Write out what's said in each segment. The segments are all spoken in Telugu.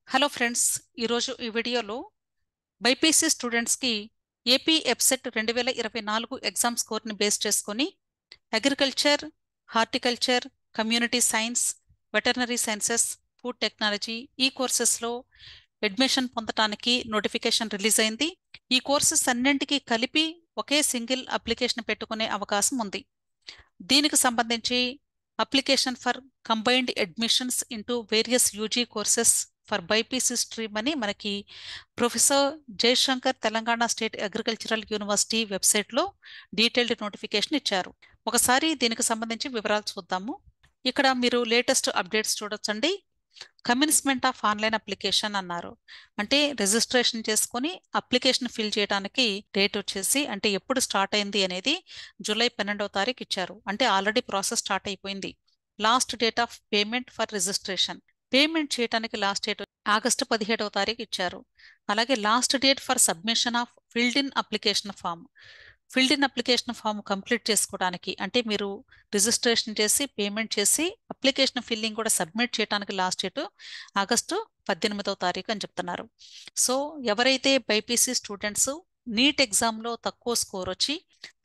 హలో ఫ్రెండ్స్, ఈరోజు ఈ వీడియోలో బైపీసీ స్టూడెంట్స్కి ఏపీ ఎబ్సెట్ 2024 ఎగ్జామ్ స్కోర్ని బేస్ చేసుకొని agriculture, horticulture, community science, veterinary sciences, food technology ఈ కోర్సెస్లో అడ్మిషన్ పొందడానికి నోటిఫికేషన్ రిలీజ్ అయింది. ఈ కోర్సెస్ అన్నింటికీ కలిపి ఒకే సింగిల్ అప్లికేషన్ పెట్టుకునే అవకాశం ఉంది. దీనికి సంబంధించి application for combined admissions into various UG courses for BiPC stream అని మనకి professor Jayashankar Telangana state agricultural university వెబ్సైట్లో డీటెయిల్డ్ నోటిఫికేషన్ ఇచ్చారు. ఒకసారి దీనికి సంబంధించి వివరాలు చూద్దాము. ఇక్కడ మీరు లేటెస్ట్ అప్డేట్స్ చూడొచ్చండి. కమిన్స్మెంట్ ఆఫ్ ఆన్లైన్ అప్లికేషన్ అన్నారు. అంటే రిజిస్ట్రేషన్ చేసుకొని అప్లికేషన్ ఫిల్ చేయడానికి డేట్ వచ్చేసి అంటే ఎప్పుడు స్టార్ట్ అయింది అనేది జూలై 12వ తారీఖు ఇచ్చారు. అంటే ఆల్రెడీ ప్రాసెస్ స్టార్ట్ అయిపోయింది. Last date of payment for registration, payment చేయడానికి లాస్ట్ డేట్ ఆగస్టు 17వ తారీఖు ఇచ్చారు. అలాగే last date for submission of filled in application form, filled in application form complete చేసుకోవడానికి అంటే మీరు రిజిస్ట్రేషన్ చేసి పేమెంట్ చేసి అప్లికేషన్ ఫిల్లింగ్ కూడా సబ్మిట్ చేయడానికి లాస్ట్ డేట్ ఆగస్టు 18వ తారీఖు అని చెప్తున్నారు. సో ఎవరైతే బైపీసీ స్టూడెంట్స్ నీట్ ఎగ్జామ్లో తక్కువ స్కోర్ వచ్చి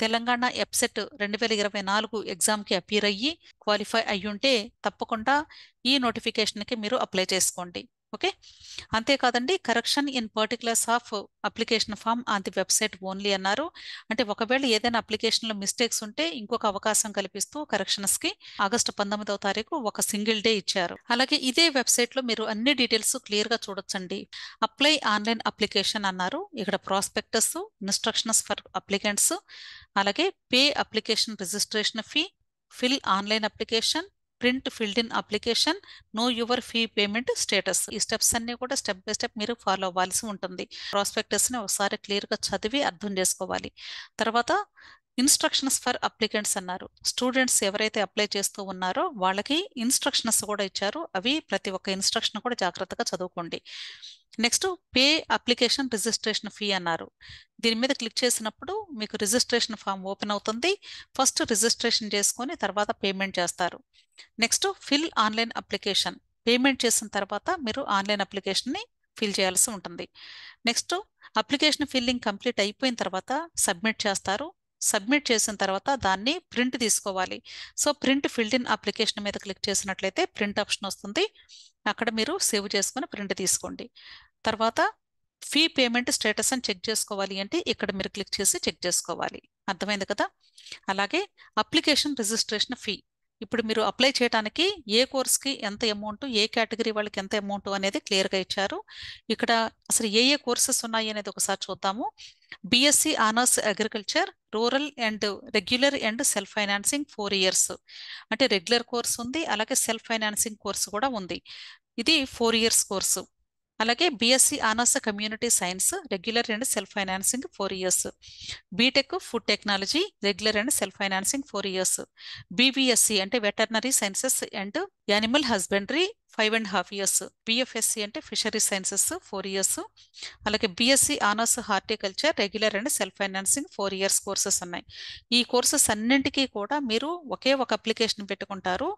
తెలంగాణ ఎబ్సెట్ 2024 ఎగ్జామ్కి అపీర్ అయ్యి క్వాలిఫై అయ్యుంటే తప్పకుండా ఈ నోటిఫికేషన్కి మీరు అప్లై చేసుకోండి. ఓకే, అంతేకాదండి, correction in particulars of application form on the website only అన్నారు. అంటే ఒకవేళ ఏదైనా అప్లికేషన్లో మిస్టేక్స్ ఉంటే ఇంకొక అవకాశం కల్పిస్తూ కరెక్షన్స్కి ఆగస్టు 19వ తారీఖు ఒక సింగిల్ డే ఇచ్చారు. అలాగే ఇదే వెబ్సైట్లో మీరు అన్ని డీటెయిల్స్ క్లియర్గా చూడొచ్చండి. అప్లై ఆన్లైన్ అప్లికేషన్ అన్నారు. ఇక్కడ ప్రాస్పెక్టస్, ఇన్స్ట్రక్షన్స్ ఫర్ అప్లికెంట్స్, అలాగే pay application registration fee, fill online application, print filled in application, know your fee payment status. ఈ స్టెప్స్ అన్ని కూడా స్టెప్ బై స్టెప్ మీరు ఫాలో అవ్వాల్సి ఉంటుంది. ప్రాస్పెక్టస్ని ఒకసారి క్లియర్గా చదివి అర్థం చేసుకోవాలి. తర్వాత ఇన్స్ట్రక్షన్స్ ఫర్ అప్లికెంట్స్ అన్నారు. స్టూడెంట్స్ ఎవరైతే అప్లై చేస్తూ ఉన్నారో వాళ్ళకి ఇన్స్ట్రక్షన్స్ కూడా ఇచ్చారు. అవి ప్రతి ఒక్క ఇన్స్ట్రక్షన్ కూడా జాగ్రత్తగా చదువుకోండి. Next pay application registration fee అన్నారు. దీని మీద క్లిక్ చేసినప్పుడు మీకు రిజిస్ట్రేషన్ ఫామ్ ఓపెన్ అవుతుంది. ఫస్ట్ రిజిస్ట్రేషన్ చేసుకొని తర్వాత పేమెంట్ చేస్తారు. Next fill online application, payment చేసిన తర్వాత మీరు ఆన్లైన్ అప్లికేషన్ని ఫిల్ చేయాల్సి ఉంటుంది. నెక్స్ట్ అప్లికేషన్ ఫిల్లింగ్ కంప్లీట్ అయిపోయిన తర్వాత సబ్మిట్ చేస్తారు. సబ్మిట్ చేసిన తర్వాత దాన్ని ప్రింట్ తీసుకోవాలి. So print filled in application మీద క్లిక్ చేసినట్లయితే ప్రింట్ ఆప్షన్ వస్తుంది. అక్కడ మీరు సేవ్ చేసుకొని ప్రింట్ తీసుకోండి. తర్వాత ఫీ పేమెంట్ స్టేటస్ అని చెక్ చేసుకోవాలి అంటే ఇక్కడ మీరు క్లిక్ చేసి చెక్ చేసుకోవాలి. అర్థమైంది కదా. అలాగే అప్లికేషన్ రిజిస్ట్రేషన్ ఫీ, ఇప్పుడు మీరు అప్లై చేయడానికి ఏ కోర్స్కి ఎంత అమౌంట్, ఏ కేటగిరీ వాళ్ళకి ఎంత అమౌంట్ అనేది క్లియర్గా ఇచ్చారు. ఇక్కడ అసలు ఏ ఏ కోర్సెస్ ఉన్నాయి అనేది ఒకసారి చూద్దాము. BSc honours agriculture, rural and regular and self financing 4 years, అంటే రెగ్యులర్ కోర్స్ ఉంది, అలాగే సెల్ఫ్ ఫైనాన్సింగ్ కోర్సు కూడా ఉంది. ఇది 4 years కోర్సు. అలాగే BSc honours community science, regular and self financing 4 years. BTech food technology, regular and self financing 4 years. BVSc అంటే veterinary sciences and animal husbandry 5.5 years. BFSc అంటే ఫిషరీ సైన్సెస్ 4 years. అలాగే BSc honours horticulture, regular and self financing 4 years courses ఉన్నాయి. ఈ కోర్సెస్ అన్నింటికీ కూడా మీరు ఒకే ఒక అప్లికేషన్ పెట్టుకుంటారు.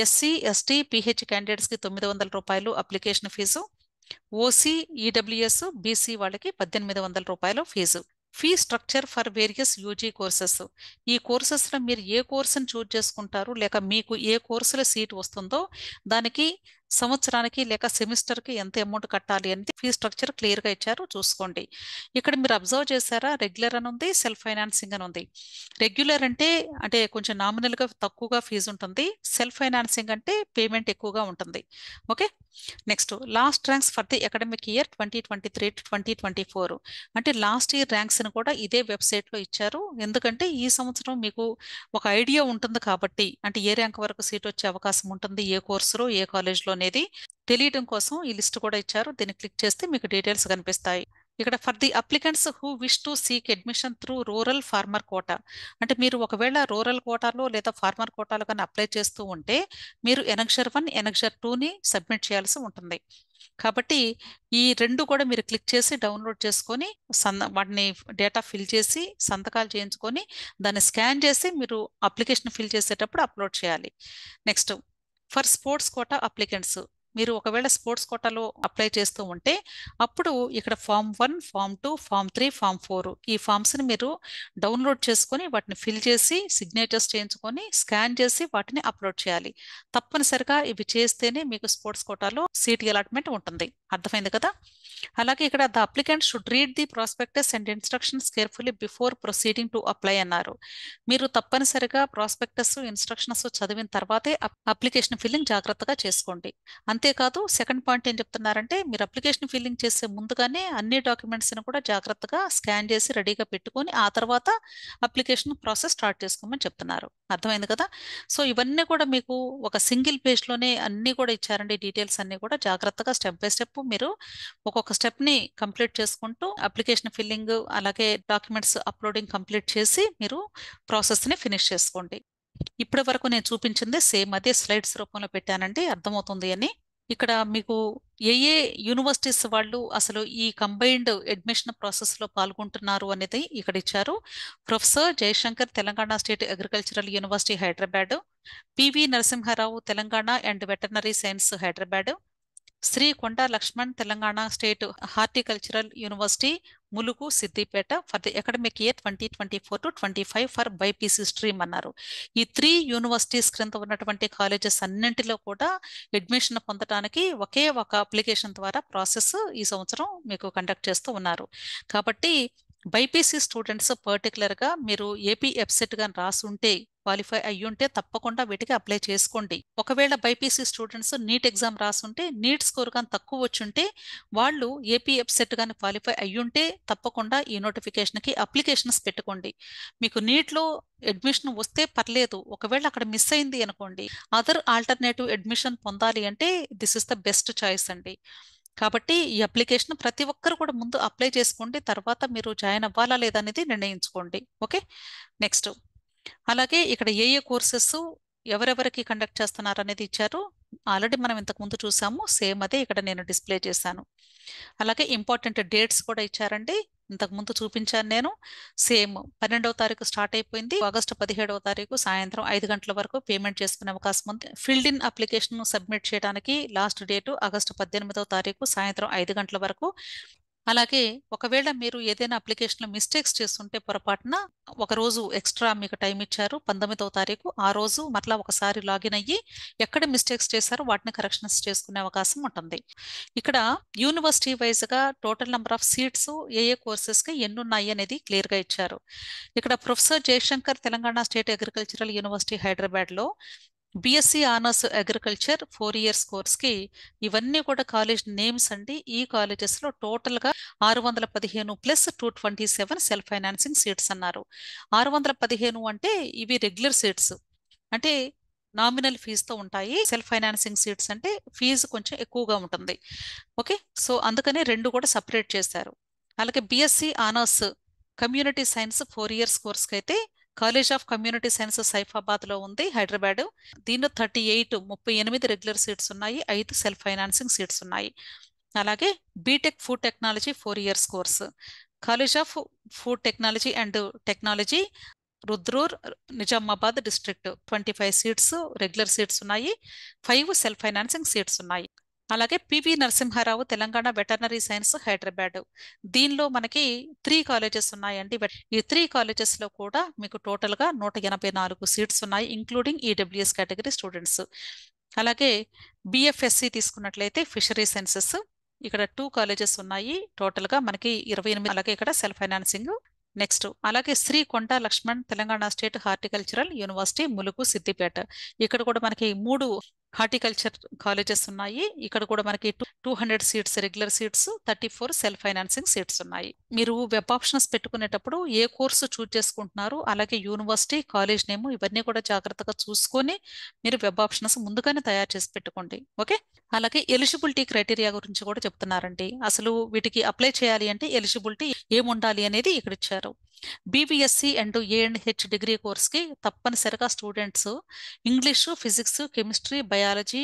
ఎస్సీ, ఎస్టీ, పిహెచ్ క్యాండిడేట్స్కి 900 రూపాయలు application fee, OC, EWS, BC వాళ్ళకి 1800 రూపాయలు fee. Fee structure for various UG courses, ఈ కోర్సెస్లో మీరు ఏ కోర్సును చూజ్ చేసుకుంటారు లేక మీకు ఏ కోర్సులో సీట్ వస్తుందో దానికి సంవత్సరానికి లేక సెమిస్టర్కి ఎంత అమౌంట్ కట్టాలి అనేది ఫీ స్ట్రక్చర్ క్లియర్గా ఇచ్చారు, చూసుకోండి. ఇక్కడ మీరు అబ్జర్వ్ చేశారా, రెగ్యులర్ అని ఉంది, సెల్ఫ్ ఫైనాన్సింగ్ అని ఉంది. రెగ్యులర్ అంటే కొంచెం నామినల్గా తక్కువగా ఫీజు ఉంటుంది, సెల్ఫ్ ఫైనాన్సింగ్ అంటే పేమెంట్ ఎక్కువగా ఉంటుంది. Okay, next last ranks for the academic year 2023 to 2024, అంటే లాస్ట్ ఇయర్ ర్యాంక్స్ని కూడా ఇదే వెబ్సైట్లో ఇచ్చారు. ఎందుకంటే ఈ సంవత్సరం మీకు ఒక ఐడియా ఉంటుంది కాబట్టి, అంటే ఏ ర్యాంక్ వరకు సీట్ వచ్చే అవకాశం ఉంటుంది, ఏ కోర్సులో ఏ కాలేజ్లో అనేది తెలియడం కోసం ఈ లిస్ట్ కూడా ఇచ్చారు. దీన్ని క్లిక్ చేస్తే మీకు డీటెయిల్స్ కనిపిస్తాయి. ఇక్కడ for the applicants who wish to seek admission through rural farmer quota, అంటే మీరు ఒకవేళ రూరల్ కోటాలో లేదా ఫార్మర్ కోటాలో కానీ అప్లై చేస్తూ ఉంటే మీరు ఎనక్షర్ 1, ఎనక్షర్ 2ని సబ్మిట్ చేయాల్సి ఉంటుంది. కాబట్టి ఈ రెండు కూడా మీరు క్లిక్ చేసి డౌన్లోడ్ చేసుకొని వాటిని డేటా ఫిల్ చేసి సంతకాలు చేయించుకొని దాన్ని స్కాన్ చేసి మీరు అప్లికేషన్ ఫిల్ చేసేటప్పుడు అప్లోడ్ చేయాలి. Next for sports quota applicants, మీరు ఒకవేళ స్పోర్ట్స్ కోటాలో అప్లై చేస్తూ ఉంటే అప్పుడు ఇక్కడ ఫామ్ 1, ఫామ్ 2, ఫామ్ 3, ఫామ్ 4 ఈ ఫామ్స్ని మీరు డౌన్లోడ్ చేసుకొని వాటిని ఫిల్ చేసి సిగ్నేచర్స్ చేయించుకొని స్కాన్ చేసి వాటిని అప్లోడ్ చేయాలి. తప్పనిసరిగా ఇవి చేస్తేనే మీకు స్పోర్ట్స్ కోటాలో సీట్ అలాట్మెంట్ ఉంటుంది. అర్థమైంది కదా? అలాగే ఇక్కడ the applicant should read the prospectus and instructions carefully before proceeding to apply అన్నారు. మీరు తప్పనిసరిగా ప్రాస్పెక్టస్ ఇన్స్ట్రక్షన్స్ చదివిన తర్వాతే అప్లికేషన్ ఫిల్లింగ్ జాగ్రత్తగా చేసుకోండి. అంతేకాదు సెకండ్ పాయింట్ ఏం చెప్తున్నారంటే మీరు అప్లికేషన్ ఫిల్లింగ్ చేసే ముందుగానే అన్ని డాక్యుమెంట్స్ని కూడా జాగ్రత్తగా స్కాన్ చేసి రెడీగా పెట్టుకొని ఆ తర్వాత అప్లికేషన్ ప్రాసెస్ స్టార్ట్ చేసుకోమని చెప్తున్నారు. అర్థమైంది కదా? సో ఇవన్నీ కూడా మీకు ఒక సింగిల్ పేజ్లోనే అన్నీ కూడా ఇచ్చారండి. డీటెయిల్స్ అన్నీ కూడా జాగ్రత్తగా స్టెప్ బై స్టెప్ మీరు ఒక్కొక్క స్టెప్ని కంప్లీట్ చేసుకుంటూ అప్లికేషన్ ఫిల్లింగ్ అలాగే డాక్యుమెంట్స్ అప్లోడింగ్ కంప్లీట్ చేసి మీరు ప్రాసెస్ని ఫినిష్ చేసుకోండి. ఇప్పటి వరకు నేను చూపించింది సేమ్ అదే స్లైడ్స్ రూపంలో పెట్టానండి, అర్థమవుతుంది అని. ఇక్కడ మీకు ఏ యూనివర్సిటీస్ వాళ్ళు అసలు ఈ కంబైన్డ్ అడ్మిషన్ ప్రాసెస్లో పాల్గొంటున్నారు అనేది ఇక్కడ ఇచ్చారు. Professor Jayashankar Telangana state agricultural university Hyderabad, PV Narasimha Rao Telangana and veterinary science Hyderabad, Shri Konda Laxman Telangana state horticultural university Mulugu Siddipet for the academic year 2024-25 for BiPC stream అన్నారు. ఈ 3 యూనివర్సిటీస్ క్రింద ఉన్నటువంటి కాలేజెస్ అన్నింటిలో కూడా అడ్మిషన్ పొందడానికి ఒకే ఒక అప్లికేషన్ ద్వారా ప్రాసెస్ ఈ సంవత్సరం మీకు కండక్ట్ చేస్తూ ఉన్నారు. కాబట్టి బైపీసీ స్టూడెంట్స్ పర్టికులర్గా మీరు ఏపీ ఎఫ్సెట్ గాని రాసుంటే క్వాలిఫై అయ్యుంటే తప్పకుండా వీటికి అప్లై చేసుకోండి. ఒకవేళ బైపీసీ స్టూడెంట్స్ నీట్ ఎగ్జామ్ రాసుంటే నీట్ స్కోర్ కానీ తక్కువ వచ్చుంటే వాళ్ళు ఏపీ ఎఫ్సెట్ కానీ క్వాలిఫై అయ్యుంటే తప్పకుండా ఈ నోటిఫికేషన్కి అప్లికేషన్స్ పెట్టుకోండి. మీకు నీట్లో అడ్మిషన్ వస్తే పర్లేదు, ఒకవేళ అక్కడ మిస్ అయింది అనుకోండి అదర్ ఆల్టర్నేటివ్ అడ్మిషన్ పొందాలి అంటే this is the best choice అండి. కాబట్టి ఈ అప్లికేషన్ ప్రతి ఒక్కరు కూడా ముందు అప్లై చేసుకోండి, తర్వాత మీరు జాయిన్ అవ్వాలా లేదా అనేది నిర్ణయించుకోండి. ఓకే, నెక్స్ట్ అలాగే ఇక్కడ ఏ కోర్సెస్ ఎవరెవరికి కండక్ట్ చేస్తున్నారు అనేది ఇచ్చారు. ఆల్రెడీ మనం ఇంతకు ముందు చూసాము, సేమ్ అదే ఇక్కడ నేను డిస్ప్లే చేశాను. అలాగే ఇంపార్టెంట్ డేట్స్ కూడా ఇచ్చారండి, ఇంతకు ముందు చూపించాను నేను. సేమ్ 12వ తారీఖు స్టార్ట్ అయిపోయింది, ఆగస్టు 17వ తారీఖు సాయంత్రం 5 గంటల వరకు పేమెంట్ చేసుకునే అవకాశం ఉంది. ఫిల్డ్ ఇన్ అప్లికేషన్ సబ్మిట్ చేయడానికి లాస్ట్ డేటు ఆగస్టు 18వ తారీఖు సాయంత్రం 5 గంటల వరకు. అలాగే ఒకవేళ మీరు ఏదైనా అప్లికేషన్లో మిస్టేక్స్ చేస్తుంటే పొరపాటున ఒక రోజు ఎక్స్ట్రా మీకు టైం ఇచ్చారు 19వ తారీఖు, ఆ రోజు మరలా ఒకసారి లాగిన్ అయ్యి ఎక్కడ మిస్టేక్స్ చేశారో వాటిని కరెక్షన్స్ చేసుకునే అవకాశం ఉంటుంది. ఇక్కడ యూనివర్సిటీ వైజ్గా టోటల్ నెంబర్ ఆఫ్ సీట్స్ ఏ కోర్సెస్కి ఎన్ని ఉన్నాయి అనేది క్లియర్గా ఇచ్చారు. ఇక్కడ professor Jayashankar Telangana state agricultural university హైదరాబాద్లో బిఎస్సి ఆనర్స్ అగ్రికల్చర్ 4 ఇయర్స్ కోర్స్కి ఇవన్నీ కూడా కాలేజ్ నేమ్స్ అండి. ఈ కాలేజెస్లో టోటల్గా 615 ప్లస్ 227 సెల్ఫ్ ఫైనాన్సింగ్ సీట్స్ అన్నారు. 615 అంటే ఇవి రెగ్యులర్ సీట్స్, అంటే నామినల్ ఫీజుతో ఉంటాయి. సెల్ఫ్ ఫైనాన్సింగ్ సీట్స్ అంటే ఫీజు కొంచెం ఎక్కువగా ఉంటుంది. ఓకే, సో అందుకనే రెండు కూడా సపరేట్ చేశారు. అలాగే BSc honours community science 4 years కోర్స్కి అయితే కాలేజ్ ఆఫ్ కమ్యూనిటీ సైన్స్ సైఫాబాద్లో ఉంది, హైదరాబాద్. దీనిలో 38 రెగ్యులర్ సీట్స్ ఉన్నాయి, 5 సెల్ఫ్ ఫైనాన్సింగ్ సీట్స్ ఉన్నాయి. అలాగే BTech food technology 4 years course college of food technology and technology Rudrur Nizamabad district 25 seats regular seats ఉన్నాయి, 5 సెల్ఫ్ ఫైనాన్సింగ్ సీట్స్ ఉన్నాయి. అలాగే PV Narasimha Rao Telangana veterinary science Hyderabad, దీనిలో మనకి 3 కాలేజెస్ ఉన్నాయండి. ఈ 3 కాలేజెస్లో కూడా మీకు టోటల్గా 184 సీట్స్ ఉన్నాయి, ఇంక్లూడింగ్ ఈడబ్ల్యూఎస్ కేటగిరీ స్టూడెంట్స్. అలాగే బిఎఫ్ఎస్సి తీసుకున్నట్లయితే ఫిషరీ సైన్సెస్, ఇక్కడ 2 కాలేజెస్ ఉన్నాయి, టోటల్గా మనకి 28. అలాగే ఇక్కడ సెల్ఫ్ ఫైనాన్సింగ్. నెక్స్ట్ అలాగే Shri Konda Laxman Telangana state horticultural university Mulugu Siddipet, ఇక్కడ కూడా మనకి 3 హార్టికల్చర్ కాలేజెస్ ఉన్నాయి. ఇక్కడ కూడా మనకి 200 seats regular seats, 34 self financing seats ఉన్నాయి. మీరు వెబ్ ఆప్షన్స్ పెట్టుకునేటప్పుడు ఏ కోర్సు చూస్ చేసుకుంటున్నారు, అలాగే యూనివర్సిటీ కాలేజ్ నేమ్ ఇవన్నీ కూడా జాగ్రత్తగా చూసుకొని మీరు వెబ్ ఆప్షన్స్ ముందుగానే తయారు చేసి పెట్టుకోండి. ఓకే, అలాగే ఎలిజిబిలిటీ క్రైటీరియా గురించి కూడా చెప్తున్నారండి. అసలు వీటికి అప్లై చేయాలి అంటే ఎలిజిబిలిటీ ఏముండాలి అనేది ఇక్కడ ఇచ్చారు. బీబీఎస్సీ అండ్ ఏఎండ్హెచ్ డిగ్రీ కోర్స్కి తప్పనిసరిగా students English, physics, chemistry, biology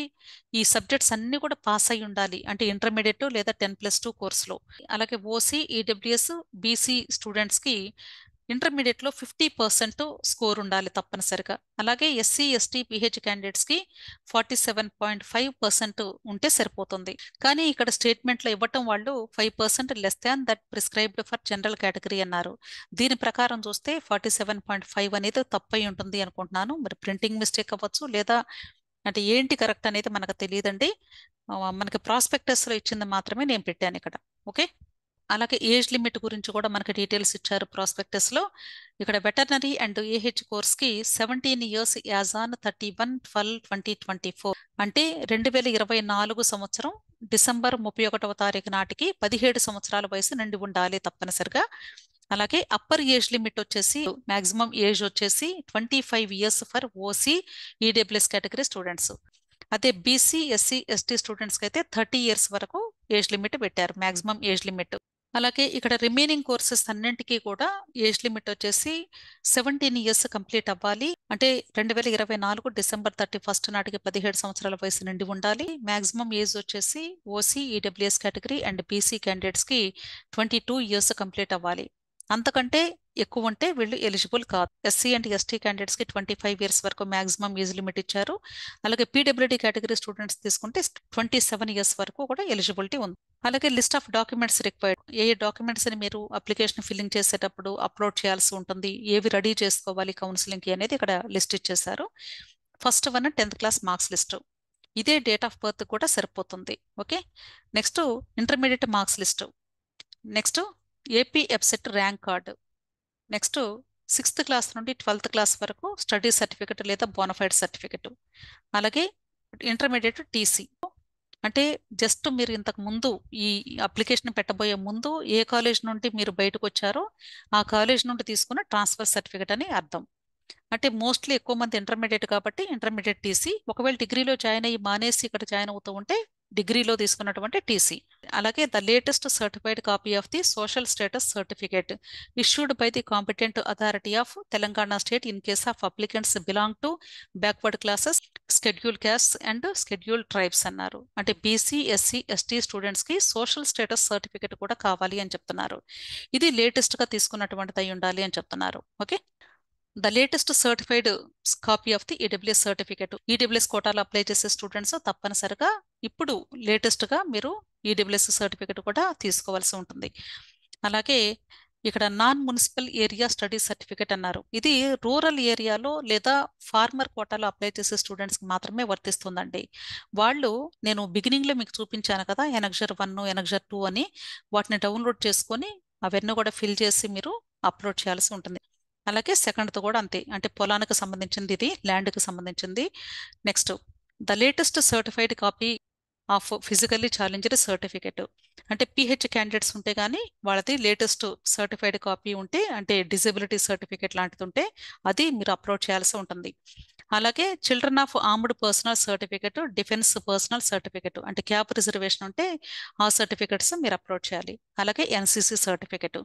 ఈ సబ్జెక్ట్స్ అన్నీ కూడా పాస్ అయి ఉండాలి, అంటే ఇంటర్మీడియట్ లేదా 10+2 కోర్సులో. అలాగే ఓసీ, ఈడబ్ల్యూఎస్, బీసీ స్టూడెంట్స్కి ఇంటర్మీడియట్లో 50% స్కోర్ ఉండాలి తప్పనిసరిగా. అలాగే ఎస్సీ ఎస్టీ పిహెచ్ క్యాండిడేట్స్కి 47.5% ఉంటే సరిపోతుంది. కానీ ఇక్కడ స్టేట్మెంట్లో ఇవ్వటం వాళ్ళు 5% less than that prescribed for general category అన్నారు. దీని ప్రకారం చూస్తే 47.5 అనేది తప్పై ఉంటుంది అనుకుంటున్నాను. మరి ప్రింటింగ్ మిస్టేక్ అవ్వచ్చు, లేదా అంటే ఏంటి కరెక్ట్ అనేది మనకు తెలియదండి. మనకి ప్రాస్పెక్టస్లో ఇచ్చింది మాత్రమే నేను పెట్టాను ఇక్కడ. ఓకే, అలాగే ఏజ్ లిమిట్ గురించి కూడా మనకి డీటెయిల్స్ ఇచ్చారు ప్రాస్పెక్టస్లో. ఇక్కడ వెటర్నరీ అండ్ ఏహెచ్ కోర్స్కి 17 ఇయర్స్ యాజ్ ఆన్ 31/12/2024 అంటే 2024 సంవత్సరం డిసెంబర్ 31వ తారీఖు నాటికి 17 సంవత్సరాల వయసు నిండి ఉండాలి తప్పనిసరిగా. అలాగే అప్పర్ ఏజ్ లిమిట్ వచ్చేసి మాక్సిమం ఏజ్ వచ్చేసి 25 years for OC EWS category students. అదే బీసీ ఎస్సీ ఎస్టీ స్టూడెంట్స్కి అయితే 30 ఇయర్స్ వరకు ఏజ్ లిమిట్ పెట్టారు, మాక్సిమం ఏజ్ లిమిట్. అలాగే ఇక్కడ రిమైనింగ్ కోర్సెస్ అన్నింటికీ కూడా ఏజ్ లిమిట్ వచ్చేసి 17 ఇయర్స్ కంప్లీట్ అవ్వాలి. అంటే 2024 డిసెంబర్ 31 నాటికి 17 సంవత్సరాల వయసు నిండి ఉండాలి. మాక్సిమం ఏజ్ వచ్చేసి OC EWS category and BC క్యాండిడేట్స్కి 22 ఇయర్స్ కంప్లీట్ అవ్వాలి. అంతకంటే ఎక్కువ ఉంటే వీళ్ళు ఎలిజిబుల్ కాదు. ఎస్సీ అండ్ ఎస్టీ క్యాండిడేట్స్కి 25 ఇయర్స్ వరకు మాక్సిమం ఏజ్ లిమిట్ ఇచ్చారు. అలాగే పీడబ్ల్యూడీ కేటగిరీ స్టూడెంట్స్ తీసుకుంటే 27 ఇయర్స్ వరకు కూడా ఎలిజిబిలిటీ ఉంది. అలాగే లిస్ట్ ఆఫ్ డాక్యుమెంట్స్ రిక్వైర్డ్, ఏ డాక్యుమెంట్స్ని మీరు అప్లికేషన్ ఫిల్లింగ్ చేసేటప్పుడు అప్లోడ్ చేయాల్సి ఉంటుంది, ఏవి రెడీ చేసుకోవాలి కౌన్సిలింగ్కి అనేది ఇక్కడ లిస్ట్ ఇచ్చేసారు. First one 10th class marks list, ఇదే డేట్ ఆఫ్ బర్త్ కూడా సరిపోతుంది. Okay, next intermediate marks list, next AP EAPCET rank card, next 6th class నుండి 12th క్లాస్ వరకు స్టడీ సర్టిఫికెట్ లేదా బోనఫైడ్ సర్టిఫికెట్, అలాగే ఇంటర్మీడియట్ టీసీ. అంటే జస్ట్ మీరు ఇంతకు ముందు ఈ అప్లికేషన్ పెట్టబోయే ముందు ఏ కాలేజ్ నుండి మీరు బయటకు వచ్చారో ఆ కాలేజ్ నుండి తీసుకున్న ట్రాన్స్ఫర్ సర్టిఫికెట్ అని అర్థం. అంటే మోస్ట్లీ ఎక్కువ మంది ఇంటర్మీడియట్ కాబట్టి ఇంటర్మీడియట్ టీసీ. ఒకవేళ డిగ్రీలో జాయిన్ అయ్యి మానేసి ఇక్కడ జాయిన్ అవుతూ ఉంటే డిగ్రీలో తీసుకున్నటువంటి టీసీ. అలాగే the latest certified copy of the social status certificate issued by the competent authority of Telangana state in case of applicants belong to backward classes, schedule caste and schedule tribes అన్నారు. అంటే బీసీ ఎస్సీ ఎస్టీ స్టూడెంట్స్కి సోషల్ స్టేటస్ సర్టిఫికేట్ కూడా కావాలి అని చెప్తున్నారు. ఇది లేటెస్ట్గా తీసుకున్నటువంటిది అయి ఉండాలి అని చెప్తున్నారు. Okay, the latest certified copy of the EWS certificate, EWS కోటాలో అప్లై చేసే స్టూడెంట్స్ తప్పనిసరిగా ఇప్పుడు లేటెస్ట్గా మీరు ఈడబ్ల్యూఎస్ సర్టిఫికేట్ కూడా తీసుకోవాల్సి ఉంటుంది. అలాగే ఇక్కడ non municipal area study certificate అన్నారు. ఇది రూరల్ ఏరియాలో లేదా ఫార్మర్ కోటాలో అప్లై చేసే స్టూడెంట్స్కి మాత్రమే వర్తిస్తుందండి. వాళ్ళు నేను బిగినింగ్లో మీకు చూపించాను కదా ఎనక్షర్ 1 ఎనక్షర్ 2 అని, వాటిని డౌన్లోడ్ చేసుకొని అవన్నీ కూడా ఫిల్ చేసి మీరు అప్లోడ్ చేయాల్సి ఉంటుంది. అలాగే సెకండ్తో కూడా అంతే, అంటే పొలానికి సంబంధించింది, ఇది ల్యాండ్కి సంబంధించింది. Next the latest certified copy of physically challenged certificate, అంటే పిహెచ్ క్యాండిడేట్స్ ఉంటే కానీ వాళ్ళది లేటెస్ట్ సర్టిఫైడ్ కాపీ ఉంటే, అంటే డిజబిలిటీ సర్టిఫికేట్ లాంటిది ఉంటే అది మీరు అప్లోడ్ చేయాల్సి ఉంటుంది. అలాగే children of armed personal certificate, defence personnel certificate, అంటే క్యాప్ రిజర్వేషన్ ఉంటే ఆ సర్టిఫికేట్స్ మీరు అప్లోడ్ చేయాలి. అలాగే NCC certificate.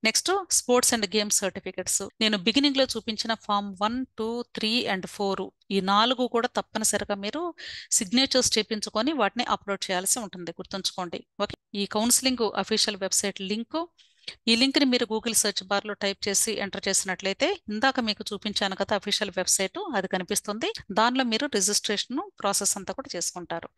Next sports and games certificates, నేను బిగినింగ్ లో చూపించిన ఫామ్ 1, 2, 3 అండ్ 4 ఈ 4 కూడా తప్పనిసరిగా మీరు సిగ్నేచర్స్ చేపించుకొని వాటిని అప్లోడ్ చేయాల్సి ఉంటుంది, గుర్తుంచుకోండి. ఓకే, ఈ కౌన్సిలింగ్ అఫీషియల్ వెబ్సైట్ లింక్, ఈ లింక్ ని మీరు గూగుల్ సెర్చ్ బార్ లో టైప్ చేసి ఎంటర్ చేసినట్లయితే ఇందాక మీకు చూపించాను కదా అఫీషియల్ వెబ్సైట్, అది కనిపిస్తుంది. దానిలో మీరు రిజిస్ట్రేషన్ ప్రాసెస్ అంతా కూడా చేసుకుంటారు.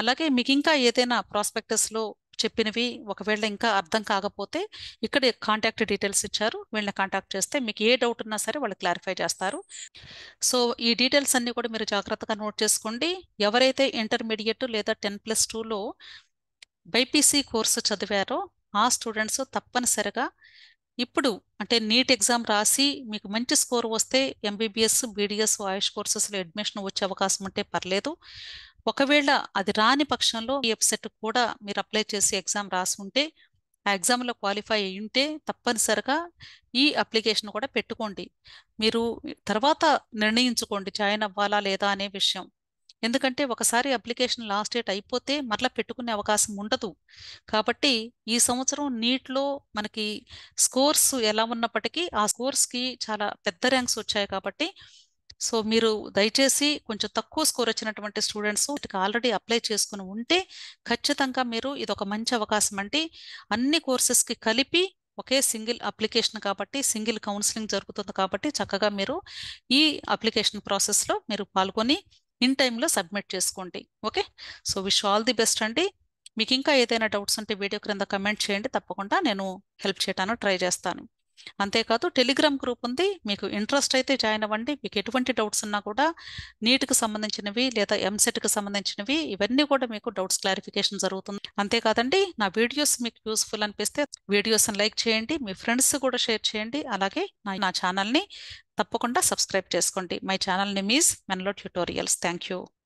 అలాగే మీకు ఇంకా ఏదైనా ప్రాస్పెక్టస్ లో చెప్పినవి ఒకవేళ ఇంకా అర్థం కాకపోతే ఇక్కడ కాంటాక్ట్ డీటెయిల్స్ ఇచ్చారు, వీళ్ళని కాంటాక్ట్ చేస్తే మీకు ఏ డౌట్ ఉన్నా సరే వాళ్ళు క్లారిఫై చేస్తారు. సో ఈ డీటెయిల్స్ అన్ని కూడా మీరు జాగ్రత్తగా నోట్ చేసుకోండి. ఎవరైతే ఇంటర్మీడియట్ లేదా 10+2లో బైపీసీ కోర్సు చదివారో ఆ స్టూడెంట్స్ తప్పనిసరిగా ఇప్పుడు అంటే నీట్ ఎగ్జామ్ రాసి మీకు మంచి స్కోర్ వస్తే ఎంబీబీఎస్ బీడీఎస్ ఆయుష్ కోర్సెస్లో అడ్మిషన్ వచ్చే అవకాశం ఉంటే పర్లేదు. ఒకవేళ అది రాని పక్షంలో ఈ వెబ్సైట్ కూడా మీరు అప్లై చేసి ఎగ్జామ్ రాసి ఉంటే, ఆ ఎగ్జామ్లో క్వాలిఫై అయి ఉంటే తప్పనిసరిగా ఈ అప్లికేషన్ కూడా పెట్టుకోండి. మీరు తర్వాత నిర్ణయించుకోండి జాయిన్ అవ్వాలా లేదా అనే విషయం. ఎందుకంటే ఒకసారి అప్లికేషన్ లాస్ట్ డేట్ అయిపోతే మరలా పెట్టుకునే అవకాశం ఉండదు. కాబట్టి ఈ సంవత్సరం నీట్లో మనకి స్కోర్స్ ఎలా ఉన్నప్పటికీ ఆ స్కోర్స్కి చాలా పెద్ద ర్యాంక్స్ వచ్చాయి. కాబట్టి సో మీరు దయచేసి కొంచెం తక్కువ స్కోర్ వచ్చినటువంటి స్టూడెంట్స్ ఆల్రెడీ అప్లై చేసుకుని ఉంటే ఖచ్చితంగా మీరు ఇది ఒక మంచి అవకాశం అండి. అన్ని కోర్సెస్కి కలిపి ఒకే సింగిల్ అప్లికేషన్ కాబట్టి సింగిల్ కౌన్సిలింగ్ జరుగుతుంది కాబట్టి చక్కగా మీరు ఈ అప్లికేషన్ ప్రాసెస్లో మీరు పాల్గొని ఇన్ టైంలో సబ్మిట్ చేసుకోండి. Okay, so wish all the best అండి. మీకు ఇంకా ఏదైనా డౌట్స్ ఉంటే వీడియో క్రింద కమెంట్ చేయండి, తప్పకుండా నేను హెల్ప్ చేయడానికి ట్రై చేస్తాను. అంతేకాదు టెలిగ్రామ్ గ్రూప్ ఉంది, మీకు ఇంట్రెస్ట్ అయితే జాయిన్ అవ్వండి. మీకు ఎటువంటి డౌట్స్ ఉన్నా కూడా నీట్కి సంబంధించినవి లేదా ఎంసెట్కి సంబంధించినవి ఇవన్నీ కూడా మీకు డౌట్స్ క్లారిఫికేషన్ జరుగుతుంది. అంతేకాదండి, నా వీడియోస్ మీకు యూస్ఫుల్ అనిపిస్తే వీడియోస్ని లైక్ చేయండి, మీ ఫ్రెండ్స్ కూడా షేర్ చేయండి. అలాగే నా ఛానల్ని తప్పకుండా సబ్స్క్రైబ్ చేసుకోండి. My channel name is Menlo tutorials. Thank you.